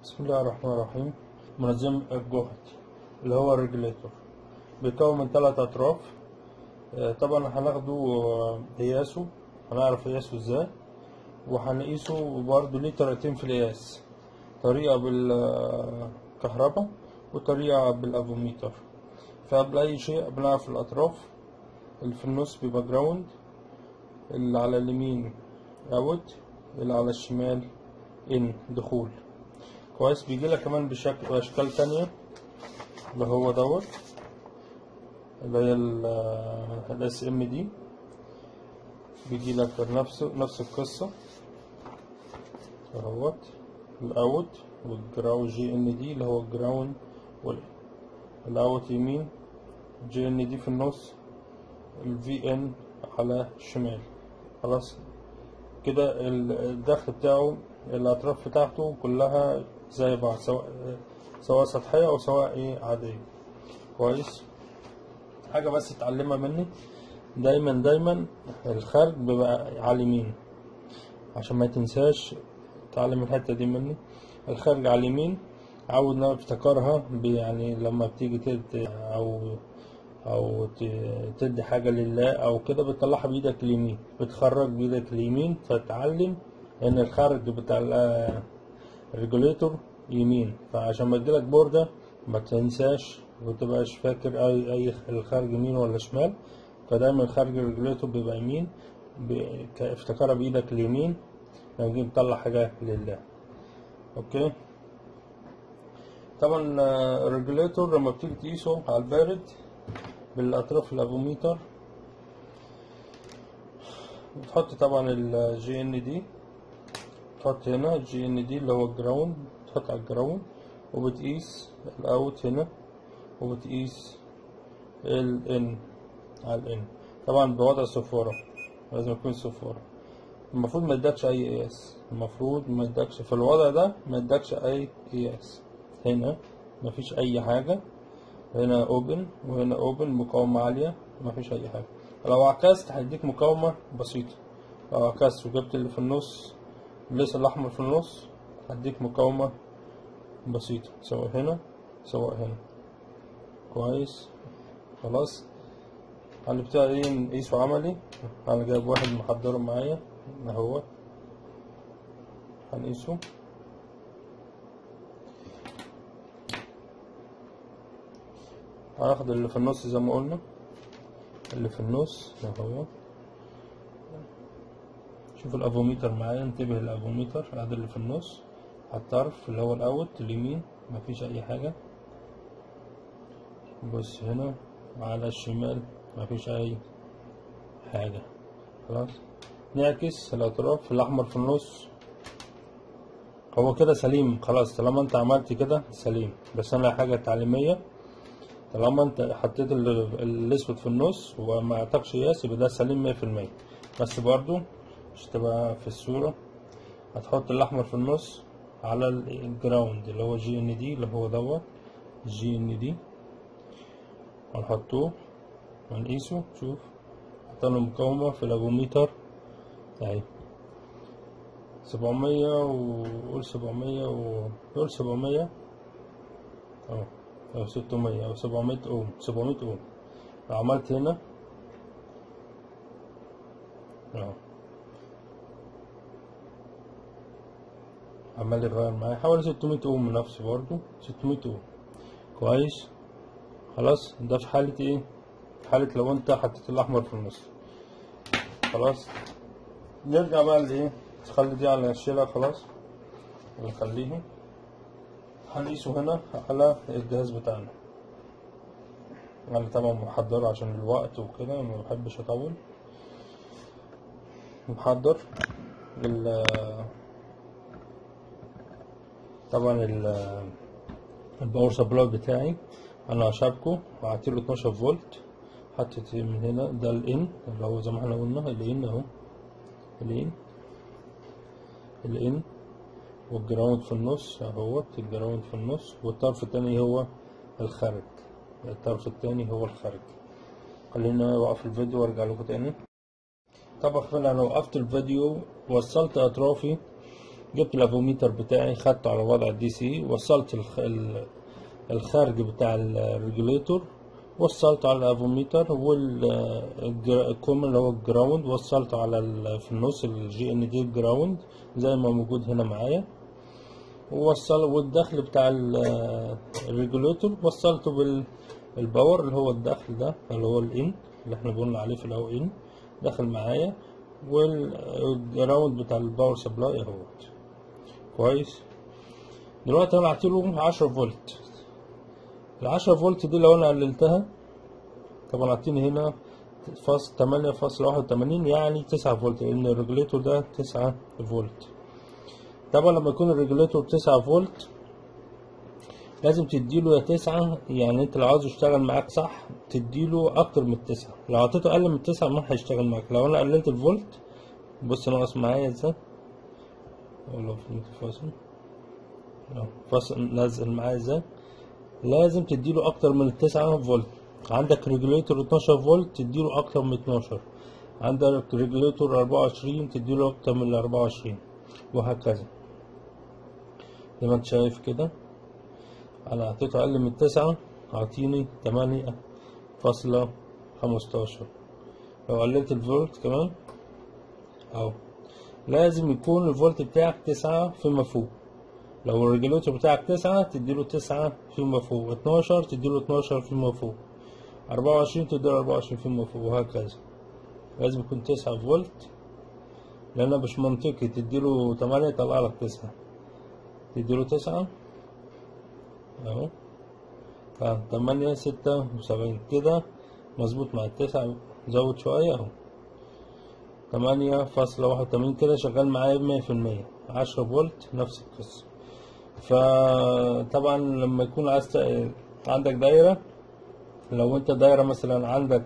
بسم الله الرحمن الرحيم. منظم الجهد اللي هو الريجوليتور بيتكون من 3 أطراف. طبعا هناخده قياسه، هنعرف قياسه ازاي، وهنقيسه برضه ليه طريقتين في القياس، طريقة بالكهرباء وطريقة بالأفوميتر. فقبل أي شيء بنعرف الأطراف. اللي في النص بيبقى جراوند، اللي على اليمين اوت، اللي على الشمال ان دخول. كويس. بيجيلك كمان بأشكال تانية اللي هو دوت اللي هي الاس ام دي، بيجيلك نفس القصة اهوت، الاوت والجراوند جي ان دي اللي هو الجراوند، والاوت يمين، جي ان دي في النص، الفي ان على الشمال. خلاص كده الدخل بتاعه الأطراف بتاعته كلها زي بعض، سواء سطحية أو سواء عادية. كويس. حاجة بس تتعلمها مني، دايما الخارج بيبقى على اليمين، عشان ما تنساش تعلم الحتة دي مني. الخارج على اليمين، عاود انها افتكرها، يعني لما بتيجي تدي او تدي حاجة لله او كده بتطلعها بايدك اليمين، بتخرج بايدك اليمين، فتعلم ان الخارج بتاع الريجوليتور يمين. فعشان ما تجيلك بوردة ما تنساش ومتبقاش فاكر اي الخارج يمين ولا شمال. فدايما الخارج الريجوليتور بيبقى يمين، افتكرها بايدك اليمين لما تيجي تطلع حاجة لله. اوكي. طبعا الريجوليتور لما بتيجي تقيسه على البارد بالاطراف الافوميتر، بتحط طبعا الجي ان دي، تحط هنا الجي ان دي اللي هو الجراوند، تحط على الجراوند، وبتقيس الاوت هنا، وبتقيس الان على الان، طبعا بوضع صفارة، لازم يكون صفارة. المفروض ما يدكش اي قياس، المفروض ما يدكش في الوضع ده، ما يدكش اي قياس. هنا مفيش اي حاجة، هنا اوبن وهنا اوبن، مقاومة عالية، مفيش اي حاجة. لو عكست هيديك مقاومة بسيطة، لو عكست وجبت اللي في النص، الليس الاحمر في النص، هديك مقاومة بسيطة، سواء هنا سواء هنا. كويس. خلاص. هنبتدي نقيسه عملي. انا جايب واحد محضره معايا اهو، هنقيسه. هناخد اللي في النص زي ما قلنا، اللي في النص اهو. شوف الافوميتر معايا، انتبه الافوميتر، ادي اللي في النص على الطرف اللي هو الاوت اليمين، مفيش اي حاجة. بص هنا على الشمال مفيش اي حاجة. خلاص. نعكس الاطراف، الاحمر في النص، هو كده سليم. خلاص طالما انت عملت كده سليم، بس انا حاجة تعليمية، طالما انت حطيت الاسود في النص وما اعطاكش قياس يبقى ده سليم 100%. بس برضو مش تبقى في الصورة، هتحط الاحمر في النص على الجراوند اللي هو جي ان دي، اللي هو دوت جي ان دي، هنحطوه ونقيسه. شوف حطينا مقاومة في الافوميتر اهي 700، وقول 700 وقول 700 او 600 او 700 اوم، 700 اوم. لو عملت هنا اهو عمال يغير معايا حوالي 600 اوم نفسه، برضو 600 اوم. كويس. خلاص. ده في حالة ايه؟ في حالة لو انت حطيت الاحمر في النص. خلاص. نرجع بقى لايه، تخلي دي على الشيلة خلاص، ونخليه. هنقيسه هنا على الجهاز بتاعنا، انا طبعا محضره عشان الوقت وكده، ما بحبش اطول. محضر طبعا الباور سبلاي بتاعي، انا هشابكه وهعطيله 12 فولت. حطيت من هنا ده الان اللي هو زي ما احنا قلنا الان اهو، الان والجراوند في النص اهوت، الجراوند في النص، والطرف التاني هو الخارج، الطرف التاني هو الخارج. خلينا اوقف الفيديو وارجع لكم تاني. طبعا انا وقفت الفيديو، وصلت اطرافي جبت الافوميتر بتاعي، خدته على وضع دي سي، وصلت الخارج بتاع الريجوليتور وصلته على الافوميتر، والكومن اللي هو الجراوند وصلته على في النص الجي ان دي جراوند زي ما موجود هنا معايا، والدخل بتاع الريجوليتور وصلته بالباور اللي هو الدخل ده اللي هو الان اللي احنا قلنا عليه في الاول ان دخل معايا، والجراوند بتاع الباور سبلاي اهوت. كويس. دلوقتي انا اعطيله 10 فولت. ال 10 فولت دي لو انا قللتها طبعا اعطيني هنا 8.81 يعني 9 فولت، لان الريجوليتور ده 9 فولت. طبعا لما يكون الريجوليتور 9 فولت لازم تديله يا 9، يعني انت لو عاوز يشتغل معاك صح تديله اكتر من 9، لو عطيته اقل من 9 ما هيشتغل معاك. لو انا قللت الفولت بص ناقص معايا ازاي، لو فاصل نزل معايا ازاي، لازم تديله اكتر من 9 فولت. عندك ريجوليتور 12 فولت تديله اكتر من 12، عندك ريجوليتور 24 تديله اكتر من 24، وهكذا. زي ما انت شايف كده انا اعطيته اقل من 9 اعطيني 8.15. لو قللت الفولت كمان اهو لازم يكون الفولت بتاعك 9 فيما فوق. لو الريجوليتور بتاعك 9 تديله 9 فيما فوق، 12 تديله 12 فيما فوق، 24 تديله 24 فيما فوق، وهكذا. لازم يكون 9 فولت، لأنه مش منطقي تديله 8 يطلع لك 9، تديله 9 اهو 8.76 كده مظبوط مع 9، زود شوية اهو 8.81 كده شغال معايا 100%. 10 فولت نفس القصة. فطبعا لما يكون عندك دايرة، لو انت دايرة مثلا عندك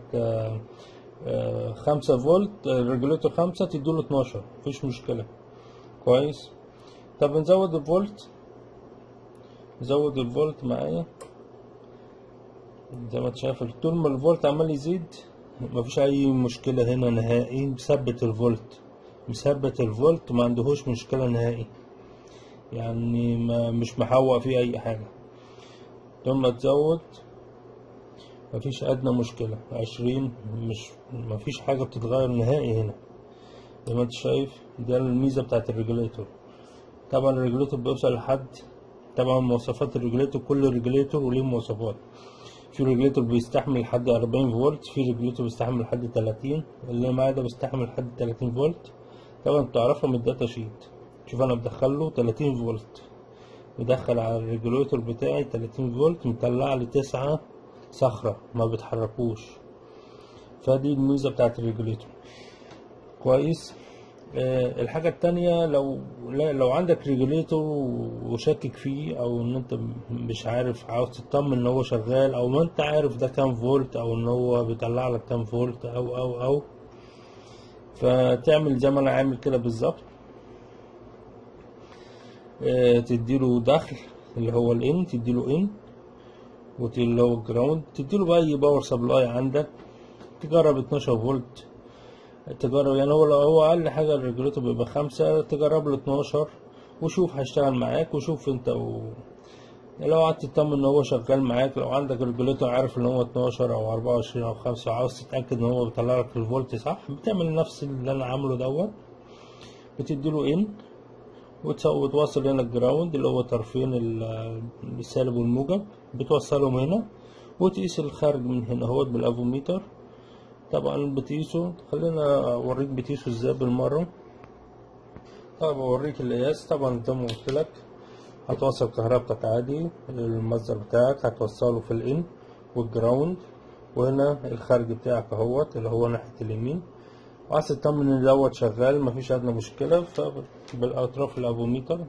5 فولت، الريجوليتور 5 تديله 12 مفيش مشكلة. كويس. طب نزود الفولت، نزود الفولت معايا زي ما انت شايف. طول ما الفولت عمال يزيد مفيش اي مشكلة هنا نهائي، مثبت الفولت، مثبت الفولت ما عندهوش مشكلة نهائي، يعني مش محوق فيه اي حاجة. طول ما تزود مفيش ادنى مشكلة. 20 مفيش حاجة بتتغير نهائي هنا زي ما انت شايف. ده الميزة بتاعت الريجوليتور. طبعا الريجوليتور بيوصل لحد، طبعا مواصفات الريجوليتور كل ريجوليتور وليه مواصفات. في ريجوليتور بيستحمل لحد 40 فولت، في ريجوليتور بيستحمل لحد 30، اللي معايا ده بيستحمل لحد 30 فولت. طبعا بتعرفها من الداتا شيت. شوف انا بدخله 30 فولت، مدخل على الريجوليتور بتاعي 30 فولت، مطلع لي 9 صخرة ما بتحركوش. فدي الميزة بتاعت الريجوليتور. كويس. الحاجة التانية، لو عندك ريجوليتور وشاكك فيه او ان انت مش عارف، عاوز تطمن ان هو شغال، او ما انت عارف ده كام فولت او ان هو بيطلع لك كام فولت او فتعمل زي ما انا عامل كده بالظبط. تديله دخل اللي هو الان، تديله ان، اللي هو الجراوند، تديله بقى اي باور سبلاي عندك. تجرب 12 فولت، تجرب يعني هو اقل حاجه الريجوليتور بيبقى 5، تجرب له 12 وشوف هيشتغل معاك. وشوف انت لو قعدت تطمن ان هو شغال معاك، لو عندك ريجوليتور عارف ان هو 12 او 24 او 5 وعاوز تتاكد ان هو بيطلع لك الفولت صح، بتعمل نفس اللي انا عامله دوت. بتديله ان وتوصل هنا الجراوند اللي هو طرفين السالب والموجب، بتوصلهم هنا وتقيس الخارج من هنا اهوت بالافوميتر. طبعا بتقيسه، خلينا اوريك بتقيسه ازاي بالمره. طبعا بوريك القياس. طبعا زي ما قلت لك هتوصل كهربتك عادي، المصدر بتاعك هتوصله في الان والجراوند، وهنا الخارج بتاعك اهوت اللي هو ناحيه اليمين، وعايز تطمن ان دوت شغال مفيش ادنى مشكله. فبالاطراف الافوميتر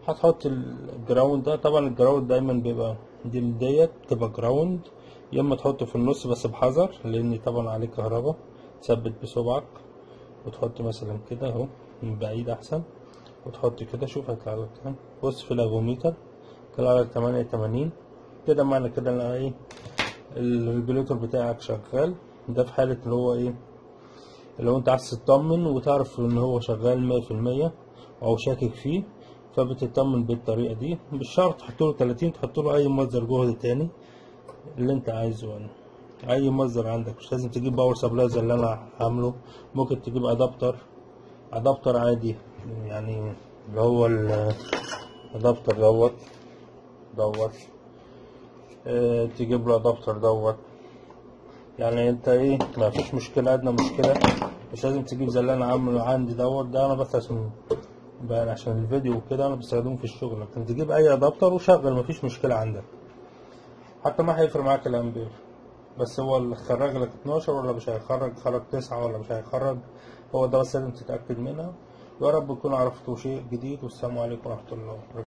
هتحط الجراوند ده. طبعا الجراوند دايما بيبقى ديت تبقى جراوند، يا اما تحطه في النص بس بحذر لان طبعا عليه كهرباء. تثبت بصبعك وتحط مثلا كده اهو من بعيد احسن، وتحط كده. شوف هيطلع لك كام. بص في الافوميتر طلع لك 88 كده، معنى كده ان ايه الريجوليتور بتاعك شغال. ده في حالة اللي هو ايه، لو انت عايز تطمن وتعرف ان هو شغال 100%. او شاكك فيه، فبتطمن بالطريقة دي. مش شرط تحطله 30، تحطله اي مصدر جهد تاني اللي انت عايزه يعني. اي مصدر عندك، مش لازم تجيب باور سبلاي زي اللي انا عامله، ممكن تجيب ادابتر عادي يعني، اللي هو الادابتر دوت تجيب له ادابتر دوت يعني. انت ايه، ما فيش مشكلة، ادنى مشكلة. مش لازم تجيب زي اللي انا عامله عندي دوت، ده انا بس عشان الفيديو وكده انا بستخدمه في الشغل. لكن تجيب اي ادابتر وشغل، مفيش مشكلة عندك، حتى ما هيفرق معاك الامبير. بس هو اللي خرج لك 12 ولا مش هيخرج، خرج 9 ولا مش هيخرج، هو ده بس لازم تتأكد منها. يا رب تكونوا عرفتوا شيء جديد، والسلام عليكم ورحمة الله.